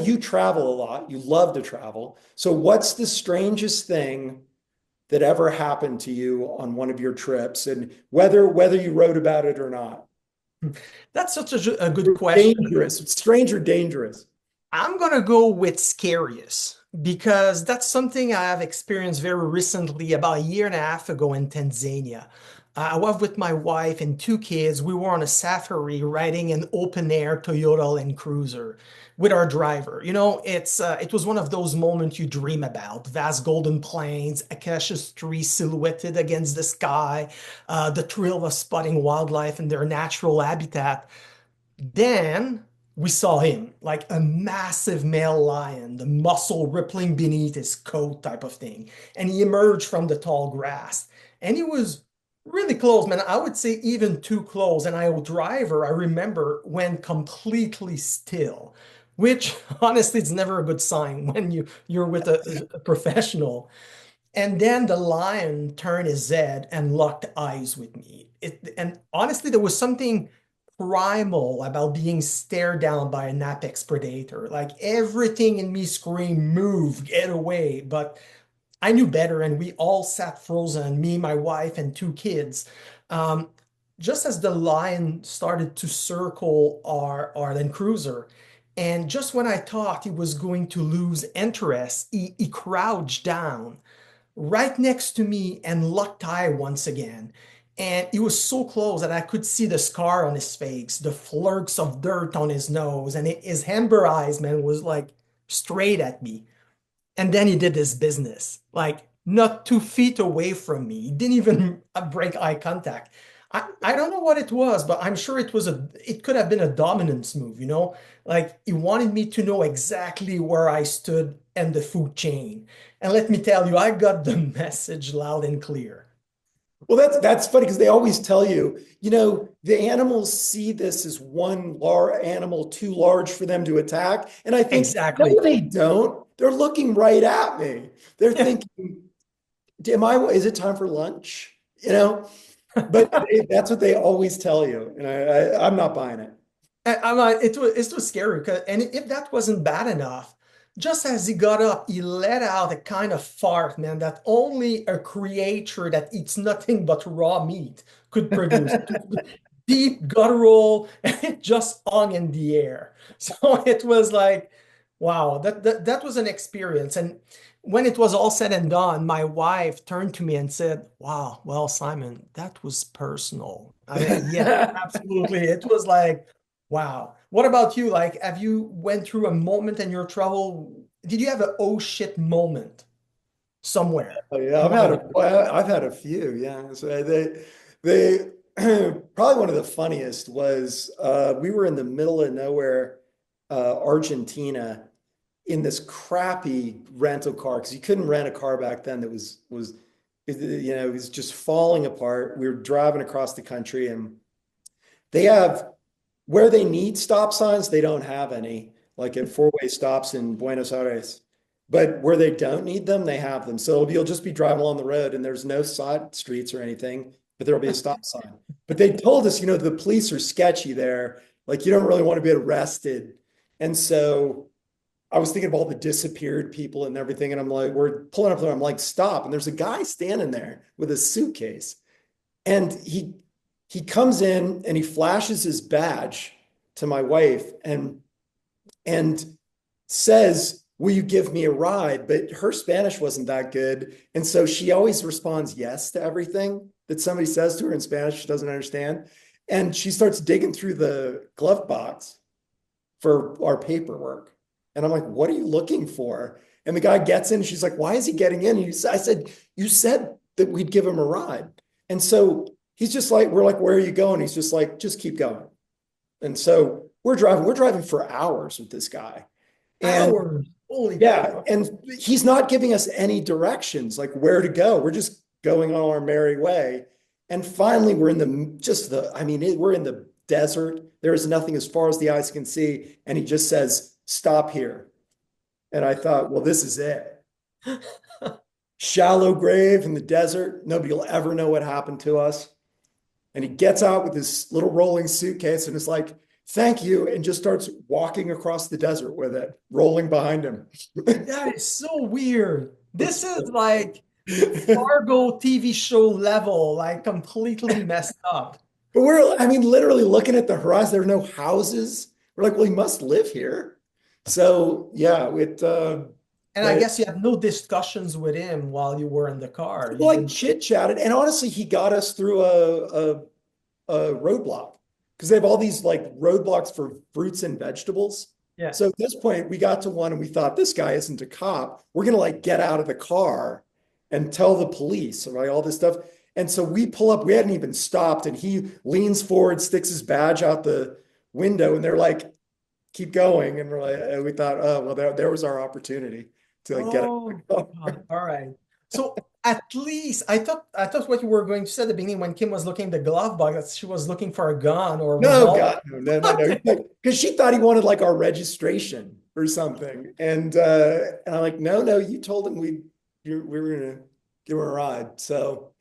you travel a lot. You love to travel. So what's the strangest thing that ever happened to you on one of your trips, and whether you wrote about it or not? That's such a good question. Dangerous, strange or dangerous? I'm gonna go with scariest because that's something I have experienced very recently, about a year and a half ago in Tanzania. I was with my wife and two kids. We were on a safari riding an open air Toyota Land Cruiser with our driver. It was one of those moments you dream about. Vast golden plains, acacia trees silhouetted against the sky, the thrill of spotting wildlife in their natural habitat. Then we saw him, like a massive male lion, the muscle rippling beneath his coat type of thing. And he emerged from the tall grass. And he was really close, man. I would say even too close. And our driver, I remember, went completely still, which honestly is never a good sign when you're with a professional. And then the lion turned his head and locked eyes with me. And honestly, there was something primal about being stared down by an apex predator. Like everything in me screamed, move, get away. But I knew better, and we all sat frozen, me, my wife, and two kids. Um, just as the lion started to circle our Land Cruiser, and just when I thought he was going to lose interest, he crouched down right next to me and locked eye once again. And he was so close that I could see the scar on his face, the flirts of dirt on his nose, and his amber eyes, man, was like straight at me. And then he did his business, like not 2 feet away from me. He didn't even break eye contact. I don't know what it was, but I'm sure it could have been a dominance move, Like he wanted me to know exactly where I stood in the food chain. And let me tell you, I got the message loud and clear. Well, that's funny because they always tell you, the animals see this as one animal too large for them to attack. And I think, no, Exactly. they don't. They're looking right at me. They're thinking, is it time for lunch? But that's what they always tell you. And I'm not buying it. It was scary because, and if that wasn't bad enough, just as he got up, he let out a kind of fart, man, that only a creature that eats nothing but raw meat could produce. It was deep, guttural, and it just hung in the air. So it was like, wow, that was an experience. And when it was all said and done, my wife turned to me and said, "Wow, well, Simon, that was personal." I mean, yeah, absolutely. It was like, wow. What about you? Like, have you went through a moment in your travel? Did you have a oh shit moment somewhere Oh, yeah, in I've one had of a, the trips? well, I've had a few. Yeah, so they probably one of the funniest was we were in the middle of nowhere, Argentina, in this crappy rental car because you couldn't rent a car back then that was it was just falling apart. We were driving across the country, and they have where they need stop signs, they don't have any, like at four-way stops in Buenos Aires. But where they don't need them, they have them. So you'll just be driving along the road and there's no side streets or anything, but there'll be a stop sign. But they told us, the police are sketchy there. Like you don't really want to be arrested. And so I was thinking of all the disappeared people and everything. And I'm like, we're pulling up there. I'm like, stop. And there's a guy standing there with a suitcase. And he comes in and he flashes his badge to my wife and says, "Will you give me a ride?" But her Spanish wasn't that good. And so she always responds yes to everything that somebody says to her in Spanish she doesn't understand. And she starts digging through the glove box for our paperwork. And I'm like, "What are you looking for?" And the guy gets in. She's like, "Why is he getting in?" I said, "You said that we'd give him a ride." And so he's just like, we're like, "Where are you going?" He's just like, "Just keep going." And so we're driving for hours with this guy. And Hours. Holy yeah, crap. and he's not giving us any directions, like where to go. We're just going on our merry way. And finally, we're in we're in the desert. There is nothing as far as the eyes can see. And he just says, "Stop here." And I thought, well, this is it. Shallow grave in the desert. Nobody will ever know what happened to us. And he gets out with his little rolling suitcase and is like, thank you, and just starts walking across the desert with it, rolling behind him. That is so weird. This It's is like but Fargo TV show level, like completely messed up. I mean, literally looking at the horizon, there are no houses. We're like, well, he must live here. So yeah, And I but guess you had no discussions with him while you were in the car. You like didn't. chit chatted, and honestly, he got us through a roadblock because they have all these like roadblocks for fruits and vegetables. Yeah. So at this point, we got to one and we thought this guy isn't a cop. We're gonna like get out of the car and tell the police, right? All this stuff. And so we pull up, we hadn't even stopped, and he leans forward, sticks his badge out the window, and they're like, keep going. And we're like, and we thought, oh, well, there was our opportunity to like get out of Oh the car. God. All right. So at least I thought what you were going to say at the beginning when Kim was looking in the glove box that she was looking for a gun or a No, revolver. God, no, no, no, no. Because she thought he wanted like our registration or something. And I'm like, no, no, you told him we were gonna give her a ride. So